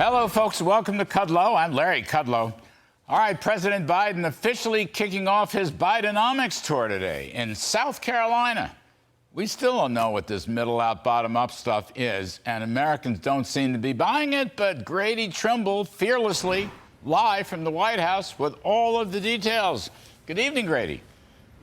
Hello, folks. Welcome to Kudlow. I'm Larry Kudlow. All right, President Biden officially kicking off his Bidenomics tour today in South Carolina. We still don't know what this middle-out, bottom-up stuff is, and Americans don't seem to be buying it, but Grady Trimble fearlessly live from the White House with all of the details. Good evening, Grady.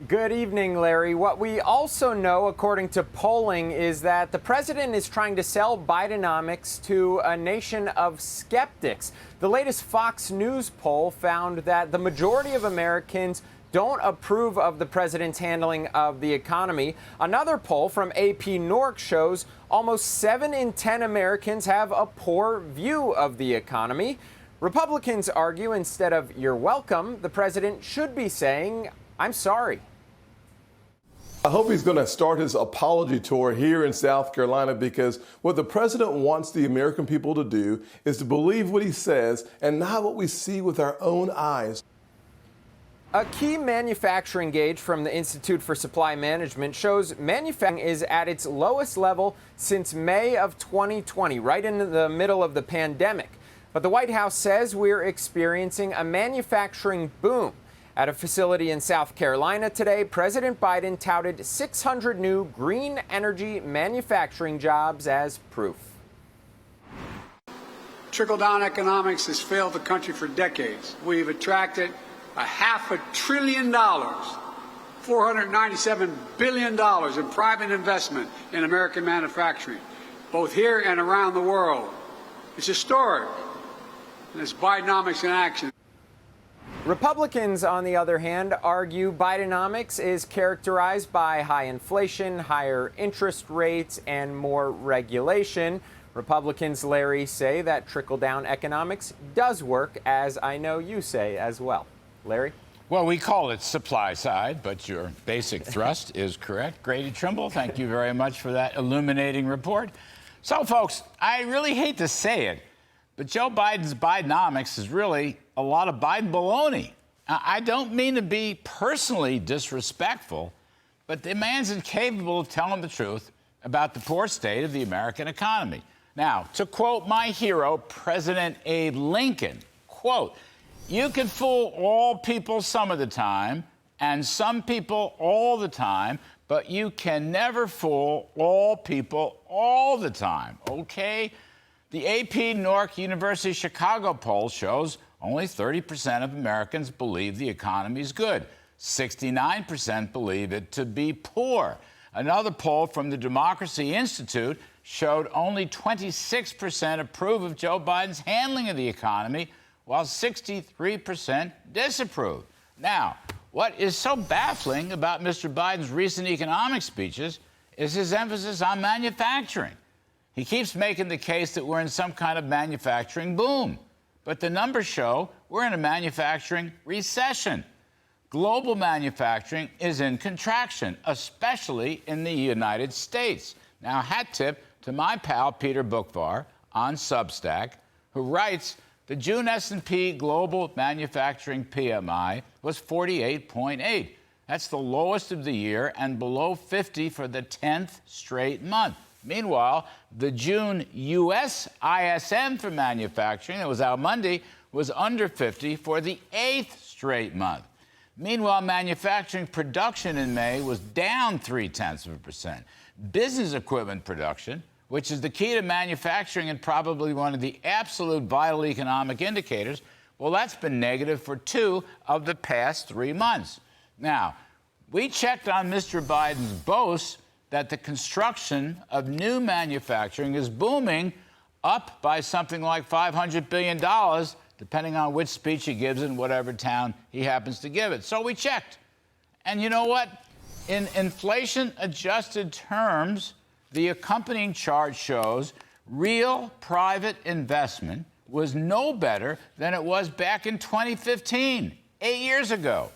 Good evening, Larry. What we also know, according to polling, is that the president is trying to sell Bidenomics to a nation of skeptics. The latest Fox News poll found that the majority of Americans don't approve of the president's handling of the economy. Another poll from AP Norc shows almost 7 in 10 Americans have a poor view of the economy. Republicans argue instead of "you're welcome," the president should be saying, "I'm sorry." I hope he's going to start his apology tour here in South Carolina, because what the president wants the American people to do is to believe what he says and not what we see with our own eyes. A key manufacturing gauge from the Institute for Supply Management shows manufacturing is at its lowest level since May of 2020, right in the middle of the pandemic. But the White House says we're experiencing a manufacturing boom. At a facility in South Carolina today, President Biden touted 600 new green energy manufacturing jobs as proof. Trickle-down economics has failed the country for decades. We've attracted $500 billion, $497 billion in private investment in American manufacturing, both here and around the world. It's historic, and it's Bidenomics in action. Republicans, on the other hand, argue Bidenomics is characterized by high inflation, higher interest rates, and more regulation. Republicans, Larry, say that trickle-down economics does work, as I know you say as well. Larry? Well, we call it supply side, but your basic thrust is correct. Grady Trimble, thank you very much for that illuminating report. So, folks, I really hate to say it, but Joe Biden's Bidenomics is really a lot of Biden baloney. I don't mean to be personally disrespectful, but the man's incapable of telling the truth about the poor state of the American economy. Now, to quote my hero, President Abe Lincoln, quote, "You can fool all people some of the time and some people all the time, but you can never fool all people all the time," okay? The AP Norc University Chicago poll shows only 30% of Americans believe the economy is good. 69% believe it to be poor. Another poll from the Democracy Institute showed only 26% approve of Joe Biden's handling of the economy, while 63% disapprove. Now, what is so baffling about Mr. Biden's recent economic speeches is his emphasis on manufacturing. He keeps making the case that we're in some kind of manufacturing boom. But the numbers show we're in a manufacturing recession. Global manufacturing is in contraction, especially in the United States. Now, hat tip to my pal Peter Bookvar on Substack, who writes the June S&P Global Manufacturing PMI was 48.8. That's the lowest of the year and below 50 for the 10th straight month. Meanwhile, the June U.S. ISM for manufacturing that was out Monday was under 50 for the 8th straight month. Meanwhile, manufacturing production in May was down 0.3%. Business equipment production, which is the key to manufacturing and probably one of the absolute vital economic indicators, well, that's been negative for 2 of the past 3 months. Now, we checked on Mr. Biden's boast that the construction of new manufacturing is booming, up by something like $500 billion, depending on which speech he gives in whatever town he happens to give it. So we checked. And you know what? In inflation-adjusted terms, the accompanying chart shows real private investment was no better than it was back in 2015, 8 years ago.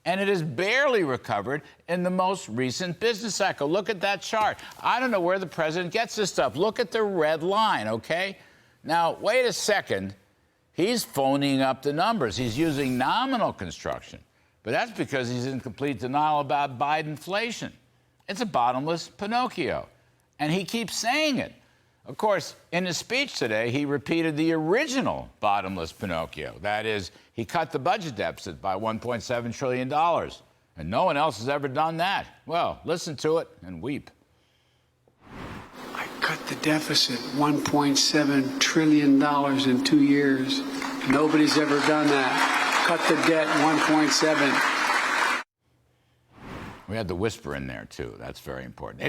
And it has barely recovered in the most recent business cycle. Look at that chart. I don't know where the president gets this stuff. Look at the red line, okay? Now, wait a second. He's phoning up the numbers. He's using nominal construction. But that's because he's in complete denial about Bidenflation. It's a bottomless Pinocchio. And he keeps saying it. Of course, in his speech today, he repeated the original bottomless Pinocchio. That is, he cut the budget deficit by $1.7 trillion. And no one else has ever done that. Well, listen to it and weep. I cut the deficit $1.7 trillion in 2 years. Nobody's ever done that. Cut the debt 1.7. We had the whisper in there, too. That's very important.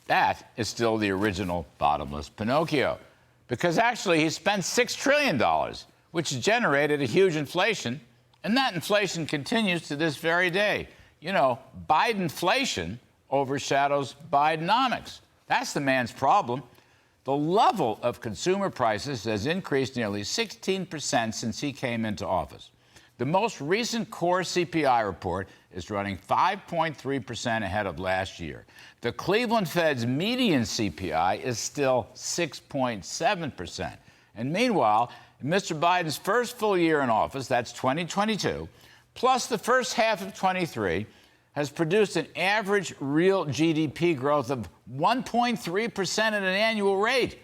That is still the original bottomless Pinocchio. Because actually, he spent $6 trillion, which generated a huge inflation. And that inflation continues to this very day. You know, Bidenflation overshadows Bidenomics. That's the man's problem. The level of consumer prices has increased nearly 16% since he came into office. The most recent core CPI report is running 5.3% ahead of last year. The Cleveland Fed's median CPI is still 6.7%. And meanwhile, in Mr. Biden's first full year in office, that's 2022, plus the first half of 23, has produced an average real GDP growth of 1.3% at an annual rate.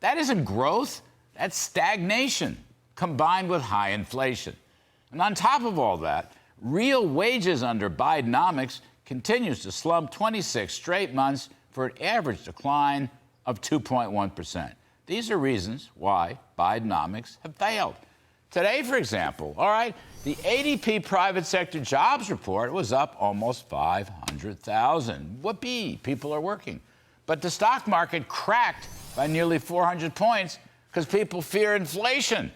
That isn't growth, that's stagnation, combined with high inflation. And on top of all that, real wages under Bidenomics continues to slump 26 straight months for an average decline of 2.1%. These are reasons why Bidenomics have failed. Today, for example, all right, the ADP private sector jobs report was up almost 500,000. Whoopee, people are working. But the stock market cracked by nearly 400 points because people fear inflation.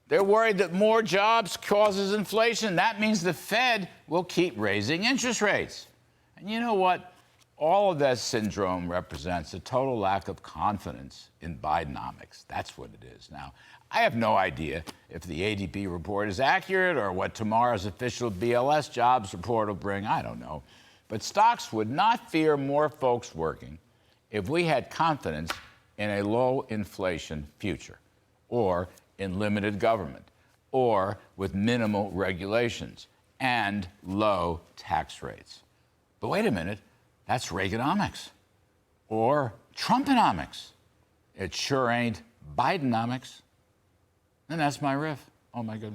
They're worried that more jobs causes inflation. That means the Fed will keep raising interest rates. And you know what? All of that syndrome represents a total lack of confidence in Bidenomics. That's what it is. Now, I have no idea if the ADP report is accurate or what tomorrow's official BLS jobs report will bring. I don't know. But stocks would not fear more folks working if we had confidence in a low inflation future, or in limited government, or with minimal regulations and low tax rates. But wait a minute, that's Reaganomics or Trumponomics. It sure ain't Bidenomics. And that's my riff. Oh my goodness.